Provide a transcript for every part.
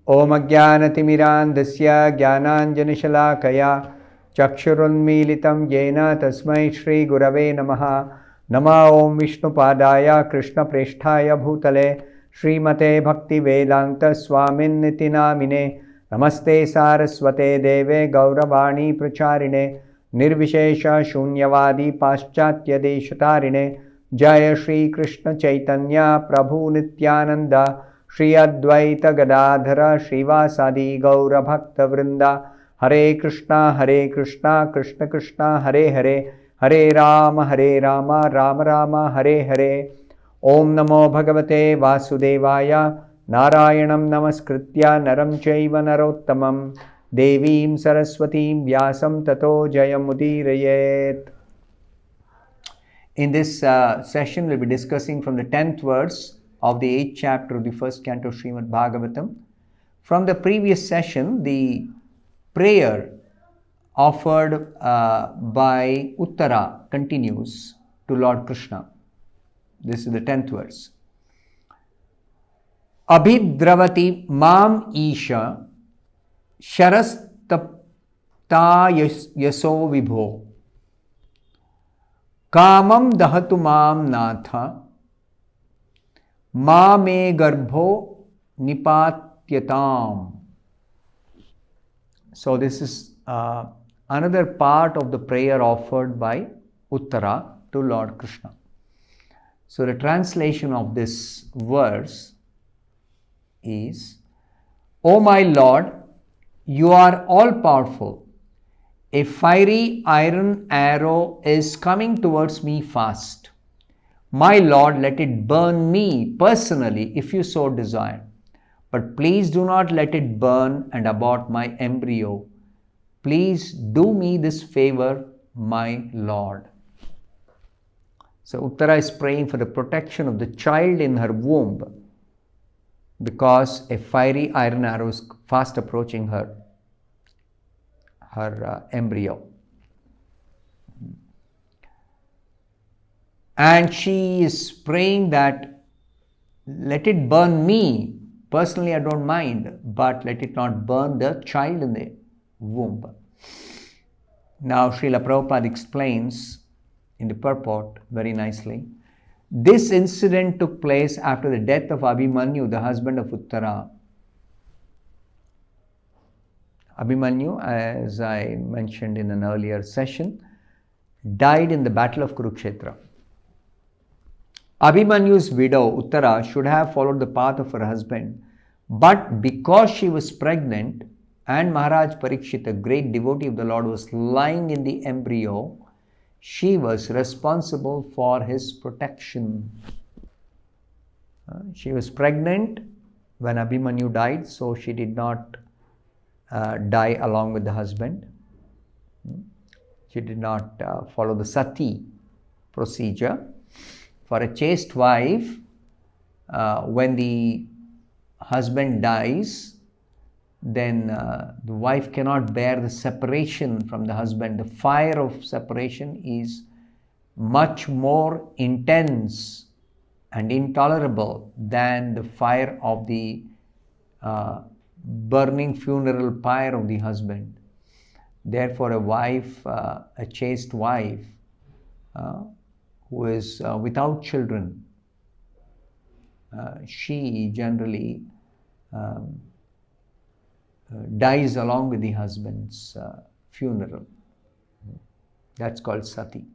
Om Ajnanatimirandasya Jnananjanashalakaya Chakshurunmilitam Yena Tasmai Shri Gurave Namaha. Nama Om Vishnupadaya Krishna Presthaya Bhutale Srimate Bhaktivedanta Swamin Niti Namine Namaste Saraswate Deve Gauravani Pracharine Nirvishesha Shunyavadi Paschatya Deshatarine Jaya Shri Krishna Chaitanya Prabhu Nityananda Shri Advaita Gadadhara Srivasadi Gaura Bhakta Vrinda Hare Krishna Krishna Krishna Hare Hare Hare Rama Rama Rama Hare Hare. Om Namo Bhagavate Vasudevaya Narayanam Namaskritya Naram Chaiva Narottamam Devim Saraswatim Vyasam Tato Jayamudirayet. In this session, we'll be discussing from the 10th verse of the 8th chapter of the first canto of Srimad Bhagavatam. From the previous session, the prayer offered by Uttara continues to Lord Krishna. This is the 10th verse. Abhidravati mam isha sharastapta yaso vibho kamam dahatu mam natha ma me garbho nipatyatam. So this is another part of the prayer offered by Uttara to Lord Krishna. So the translation of this verse is, O my Lord, you are all powerful. A fiery iron arrow is coming towards me fast. My Lord, let it burn me personally if you so desire. But please do not let it burn and abort my embryo. Please do me this favor, my Lord. So Uttara is praying for the protection of the child in her womb because a fiery iron arrow is fast approaching her embryo. And she is praying that let it burn me. Personally, I don't mind, but let it not burn the child in the womb. Now, Srila Prabhupada explains in the purport very nicely. This incident took place after the death of Abhimanyu, the husband of Uttara. Abhimanyu, as I mentioned in an earlier session, died in the battle of Kurukshetra. Abhimanyu's widow, Uttara, should have followed the path of her husband, but because she was pregnant and Maharaj Parikshit, a great devotee of the Lord, was lying in the embryo, she was responsible for his protection. She was pregnant when Abhimanyu died, so she did not die along with the husband. She did not follow the sati procedure. For a chaste wife, when the husband dies, then the wife cannot bear the separation from the husband. The fire of separation is much more intense and intolerable than the fire of the burning funeral pyre of the husband. Therefore, a wife, a chaste wife, who is without children, she generally dies along with the husband's funeral. That's called sati.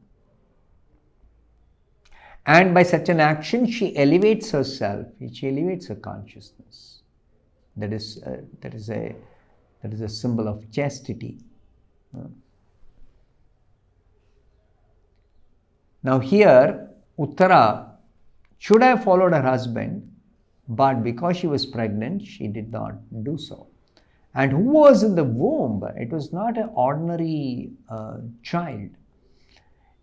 And by such an action, she elevates herself. She elevates her consciousness. That is a symbol of chastity. Now here, Uttara should have followed her husband, but because she was pregnant, she did not do so. And who was in the womb? It was not an ordinary child.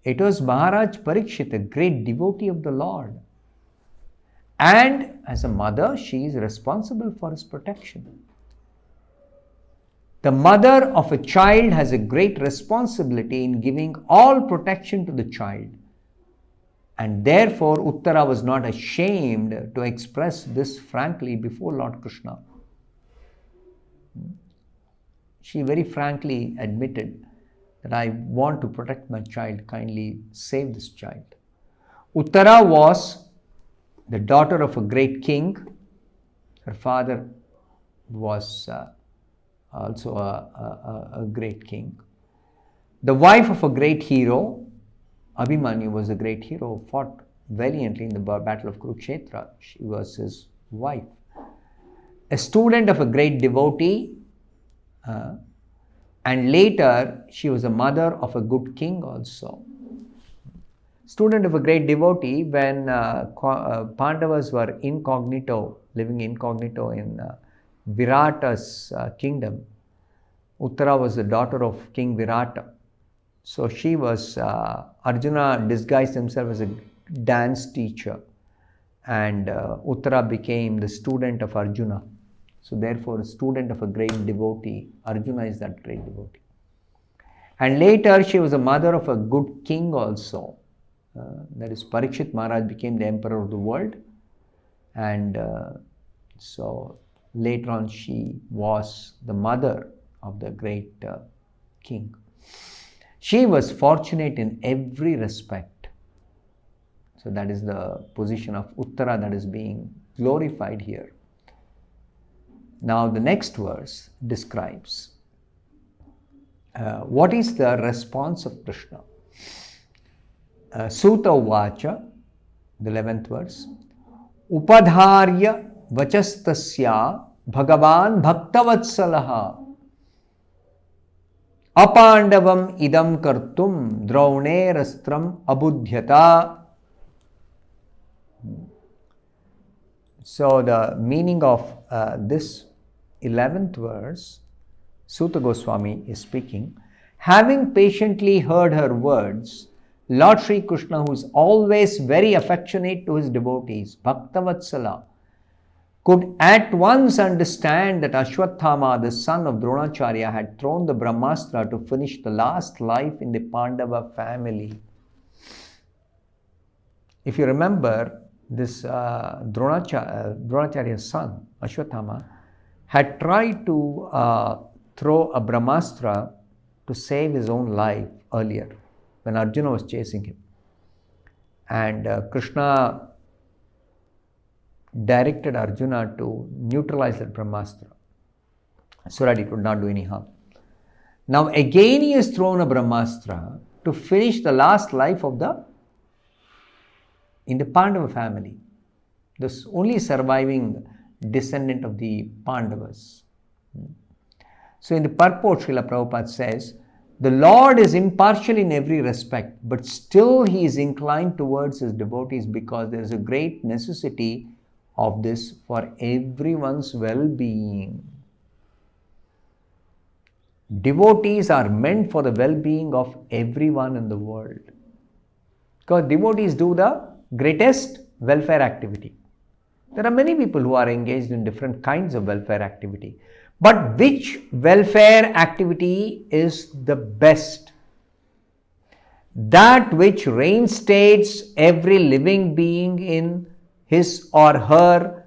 It was Maharaj Parikshit, a great devotee of the Lord. And as a mother, she is responsible for his protection. The mother of a child has a great responsibility in giving all protection to the child. And therefore, Uttara was not ashamed to express this frankly before Lord Krishna. she very frankly admitted that I want to protect my child, kindly save this child. Uttara was the daughter of a great king. Her father was also a great king. The wife of a great hero, Abhimanyu was a great hero, fought valiantly in the battle of Kurukshetra. She was his wife. A student of a great devotee, and later she was a mother of a good king also. Student of a great devotee when Pandavas were incognito, living incognito in Virata's kingdom. Uttara was the daughter of King Virata. So she was, Arjuna disguised himself as a dance teacher, and Uttara became the student of Arjuna. So therefore, a student of a great devotee, Arjuna is that great devotee. And later she was a mother of a good king also. That is, Parikshit Maharaj became the emperor of the world, and so later on she was the mother of the great king. She was fortunate in every respect. So that is the position of Uttara that is being glorified here. Now the next verse describes what is the response of Krishna. Suta Uvacha, the 11th verse, Upadharya Vachastasya Bhagavan Bhaktavatsalah Apandavam idam kartum Draunirastram abudhyata. So the meaning of this 11th verse, Suta Goswami is speaking, having patiently heard her words, Lord Sri Krishna, who is always very affectionate to his devotees, Bhaktavatsala, could at once understand that Ashwathama, the son of Dronacharya, had thrown the Brahmastra to finish the last life in the Pandava family. If you remember, this Dronacharya's son, Ashwathama, had tried to throw a Brahmastra to save his own life earlier when Arjuna was chasing him. And Krishna directed Arjuna to neutralize that Brahmastra so that it would not do any harm. Now again he has thrown a Brahmastra to finish the last life of in the Pandava family, this only surviving descendant of the Pandavas. So in the purport, Srila Prabhupada says, the Lord is impartial in every respect, but still he is inclined towards his devotees because there is a great necessity of this for everyone's well-being. Devotees are meant for the well-being of everyone in the world, because devotees do the greatest welfare activity. There are many people who are engaged in different kinds of welfare activity. But which welfare activity is the best? That which reinstates every living being in his or her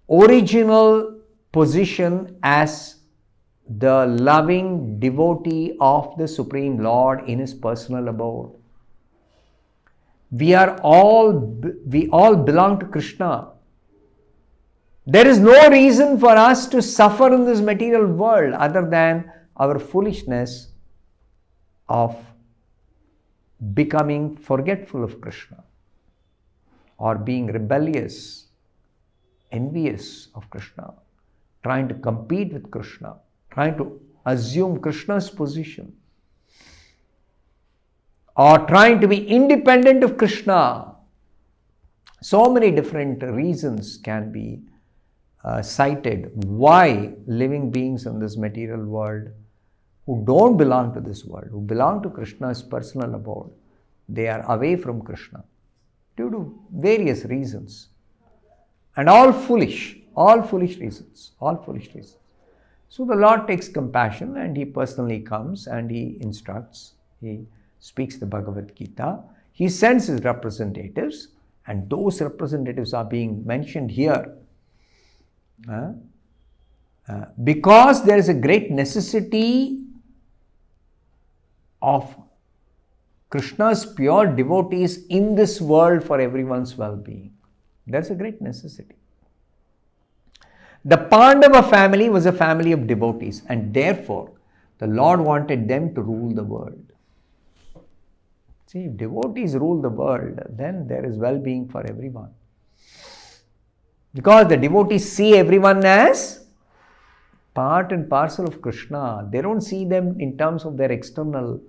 original position as the loving devotee of the Supreme Lord in his personal abode. We all belong to Krishna. There is no reason for us to suffer in this material world other than our foolishness of becoming forgetful of Krishna or being rebellious, envious of Krishna, trying to compete with Krishna, trying to assume Krishna's position, or trying to be independent of Krishna. So many different reasons can be cited why living beings in this material world who don't belong to this world, who belong to Krishna's personal abode, they are away from Krishna due to various reasons, and all foolish reasons. So the Lord takes compassion and he personally comes and he instructs, he speaks the Bhagavad Gita, he sends his representatives, and those representatives are being mentioned here. because there is a great necessity of Krishna's pure devotees in this world for everyone's well-being. There's a great necessity. The Pandava family was a family of devotees, and therefore the Lord wanted them to rule the world. See, if devotees rule the world, then there is well-being for everyone. Because the devotees see everyone as part and parcel of Krishna. They don't see them in terms of their external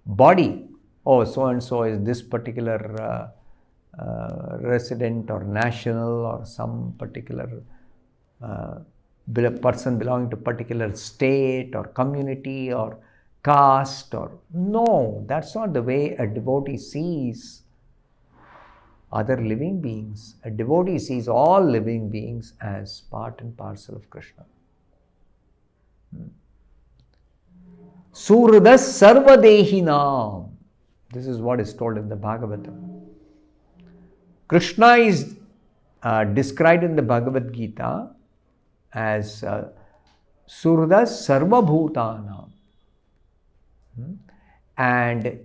body. Oh, so and so is this particular resident or national or some particular person belonging to particular state or community or caste or... No, that's not the way a devotee sees other living beings. A devotee sees all living beings as part and parcel of Krishna. Surdas sarvadehinam. This is what is told in the Bhagavatam. Krishna is described in the Bhagavad Gita as Surdas sarvabhutanam. And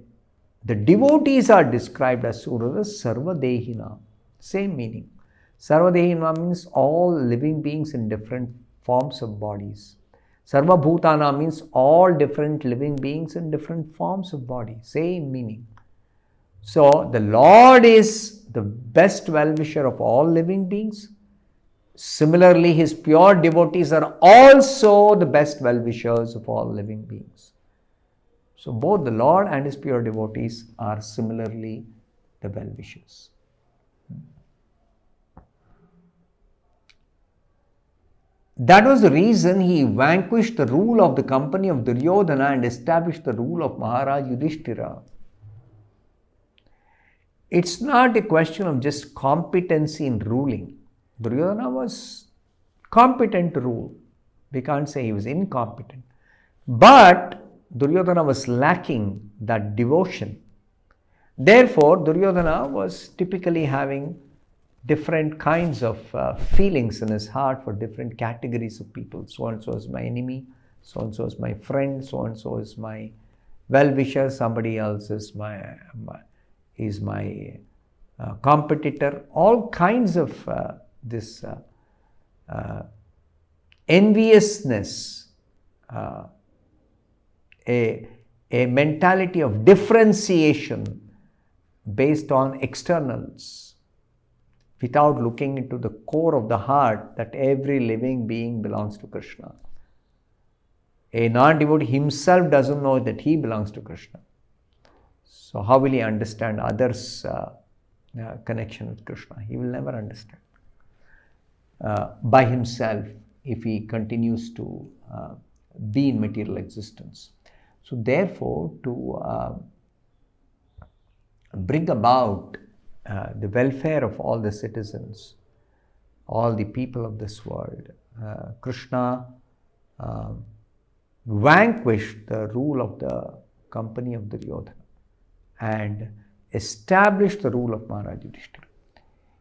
the devotees are described as Surdas sarvadehinam. Same meaning. Sarvadehinam means all living beings in different forms of bodies. Sarvabhutana means all different living beings in different forms of body. Same meaning. So, the Lord is the best well-wisher of all living beings. Similarly, His pure devotees are also the best well-wishers of all living beings. So, both the Lord and His pure devotees are similarly the well-wishers. That was the reason he vanquished the rule of the company of Duryodhana and established the rule of Maharaj Yudhishthira. It's not a question of just competency in ruling. Duryodhana was competent to rule. We can't say he was incompetent. But Duryodhana was lacking that devotion. Therefore, Duryodhana was typically having different kinds of feelings in his heart for different categories of people. So and so is my enemy, so and so is my friend, so and so is my well-wisher, somebody else is my competitor. All kinds of this enviousness, a mentality of differentiation based on externals, without looking into the core of the heart that every living being belongs to Krishna. A non-devotee himself doesn't know that he belongs to Krishna. So how will he understand others' connection with Krishna? He will never understand by himself if he continues to be in material existence. So therefore, to bring about the welfare of all the citizens, all the people of this world, Krishna vanquished the rule of the company of Duryodhana and established the rule of Maharaj Yudhishthira.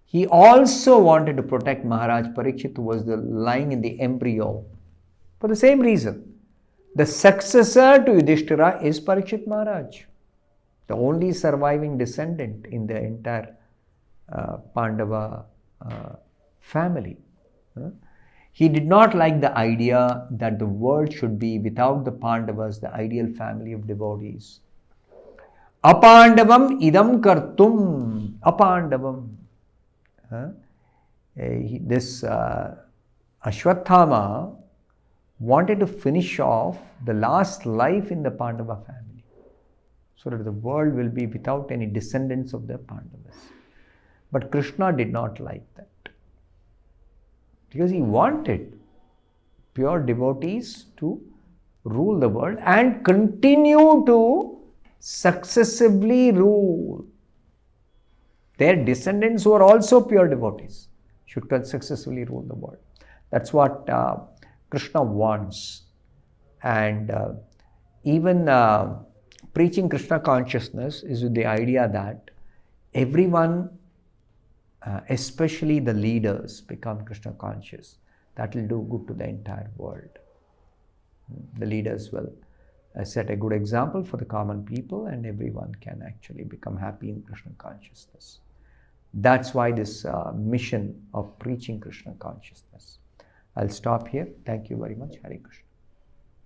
He also wanted to protect Maharaj Parikshit, who was lying in the embryo, for the same reason. The successor to Yudhishthira is Parikshit Maharaj, the only surviving descendant in the entire Pandava family. He did not like the idea that the world should be without the Pandavas, the ideal family of devotees. Apandavam idam kartum. Apandavam. This Ashwathama wanted to finish off the last life in the Pandava family, so that the world will be without any descendants of the Pandavas. But Krishna did not like that, because he wanted pure devotees to rule the world and continue to successively rule. Their descendants who are also pure devotees should successfully rule the world. That's what Krishna wants. And even preaching Krishna consciousness is with the idea that everyone, especially the leaders, become Krishna conscious. That will do good to the entire world. The leaders will set a good example for the common people, and everyone can actually become happy in Krishna consciousness. That's why this mission of preaching Krishna consciousness. I'll stop here. Thank you very much. Hare Krishna.